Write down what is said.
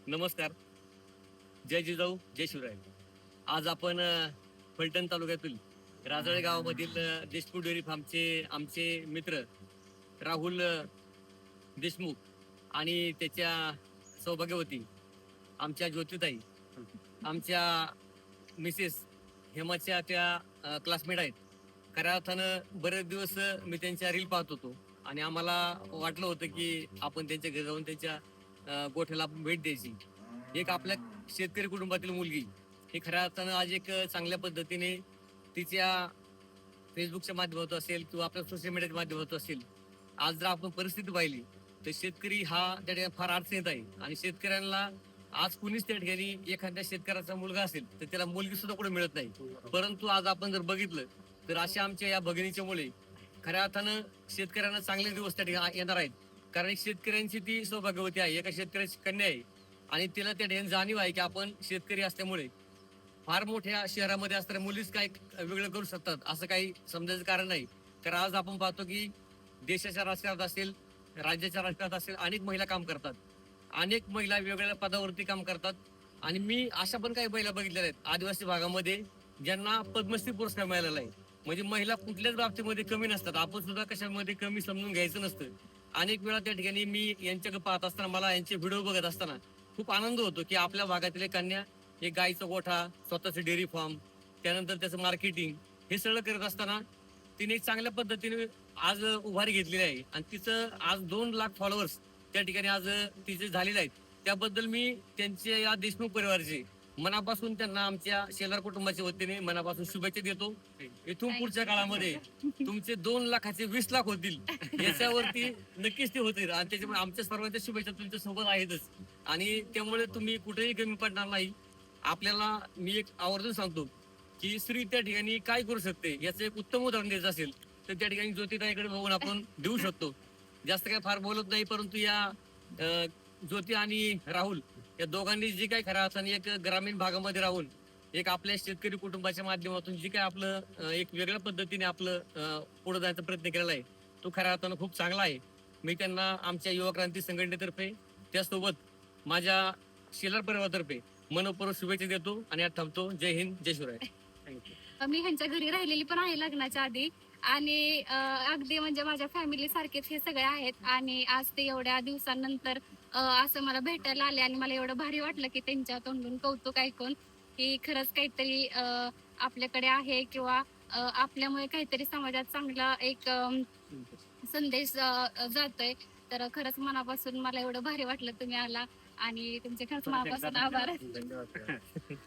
नमस्कार. जय जिजाऊ जय शिवराय. आज आपण फलटण तालुक्यातील राजळे गावामधील देशमुख डेअरी फार्मचे आमचे मित्र राहुल देशमुख आणि त्याच्या सौभाग्यवती आमच्या ज्योतिताई, आमच्या मिसेस हेमाच्या त्या क्लासमेट आहेत. खऱ्या अर्थानं बरेच दिवस मी त्यांच्या रील पाहत होतो आणि आम्हाला वाटलं होतं की आपण त्यांच्या घरी जाऊन त्यांच्या गोठ्याला आपण भेट द्यायची. एक आपल्या शेतकरी कुटुंबातील मुलगी ही खऱ्या अर्थानं आज एक चांगल्या पद्धतीने तिच्या फेसबुकच्या माध्यमातून असेल किंवा आपल्या सोशल मीडियाच्या माध्यमातून असेल, आज जर आपण परिस्थिती पाहिली तर शेतकरी हा त्या ठिकाणी फार अडचणीत आहे. आणि शेतकऱ्यांना आज कुणीच त्या ठिकाणी एखाद्या शेतकऱ्याचा मुलगा असेल तर त्याला मुलगी सुद्धा कुठे मिळत नाही. परंतु आज आपण जर बघितलं तर अशा आमच्या या भगिनीच्यामुळे खऱ्या अर्थानं शेतकऱ्यांना चांगले दिवस त्या ठिकाणी येणार आहेत. कारण एक शेतकऱ्यांची ती सौभाग्यवती आहे, एका शेतकऱ्याची कन्या आहे आणि तिला त्या ठिकाणी जाणीव आहे की आपण शेतकरी असल्यामुळे फार मोठ्या शहरामध्ये असणाऱ्या मुलीच काय वेगळं करू शकतात असं काही समजायचं कारण नाही. कारण आज आपण पाहतो की देशाच्या राजकारणात असेल, राज्याच्या राजकारणात असेल, अनेक महिला काम करतात, अनेक महिला वेगवेगळ्या पदावरती काम करतात. आणि मी अशा पण काही महिला बघितलेल्या आहेत आदिवासी भागामध्ये ज्यांना पद्मश्री पुरस्कार मिळालेला आहे. म्हणजे महिला कुठल्याच बाबतीमध्ये कमी नसतात. आपण सुद्धा कशामध्ये कमी समजून घ्यायचं नसतं. अनेक वेळा त्या ठिकाणी मी यांच्याकडे पाहत असताना, मला यांचे व्हिडिओ बघत असताना खूप आनंद होतो की आपल्या भागातील एक कन्या एक गाईचा गोठा, स्वतःचं डेअरी फार्म, त्यानंतर त्याचं मार्केटिंग हे सगळं करत असताना तिने एक चांगल्या पद्धतीने आज उभारी घेतलेली आहे. आणि तिचं आज 2 लाख फॉलोअर्स त्या ठिकाणी आज तिचे झालेले आहेत. त्याबद्दल मी त्यांच्या या देशमुख परिवाराचे मनापासून त्यांना आमच्या शेलार कुटुंबाच्या वतीने मनापासून शुभेच्छा देतो. इथून पुढच्या काळामध्ये तुमचे 2 लाखाचे 20 लाख होतील याच्यावरती नक्कीच ते होतील. आणि त्याच्यामुळे आमच्या सर्वांच्या शुभेच्छा तुमच्या सोबत आहेतच. आणि त्यामुळे तुम्ही कुठेही कमी पडणार नाही. आपल्याला मी एक आवर्जून सांगतो की स्त्री त्या ठिकाणी काय करू शकते याचं एक उत्तम उदाहरण द्यायचं असेल तर त्या ठिकाणी ज्योतिताईकडे बघून आपण देऊ शकतो. जास्त काय फार बोलत नाही, परंतु या ज्योती आणि राहुल या दोघांनी जी काही खऱ्या अर्थाने एक ग्रामीण भागामध्ये राहून एक आपल्या शेतकरी कुटुंबाच्या माध्यमातून जी काही आपलं एक वेगळ्या पद्धतीने आपलं पुढे जायचा प्रयत्न केलेला आहे तो खऱ्या अर्थानं खूप चांगला आहे. मी त्यांना आमच्या युवा क्रांती संघटनेतर्फे त्यासोबत माझ्या शेलार परिवारातर्फे मनपूर्वक शुभेच्छा देतो आणि आज थांबतो. जय हिंद जय शिवराय. थँक्यू. मी ह्यांच्या घरी राहिलेली पण आहे लग्नाच्या आधी. आणि अगदी म्हणजे माझ्या फॅमिली सारखेच हे सगळे आहेत. आणि आज ते एवढ्या दिवसांनंतर असं मला भेटायला आले आणि मला एवढं भारी वाटलं की त्यांच्या तोंडून कौतुक ऐकून की खरंच काहीतरी आपल्याकडे आहे किंवा आपल्यामुळे काहीतरी समाजात चांगला एक संदेश जातोय. तर खरंच मनापासून मला एवढं भारी वाटलं तुम्ही आला आणि तुमचे खरंच मनापासून आभार. धन्यवाद.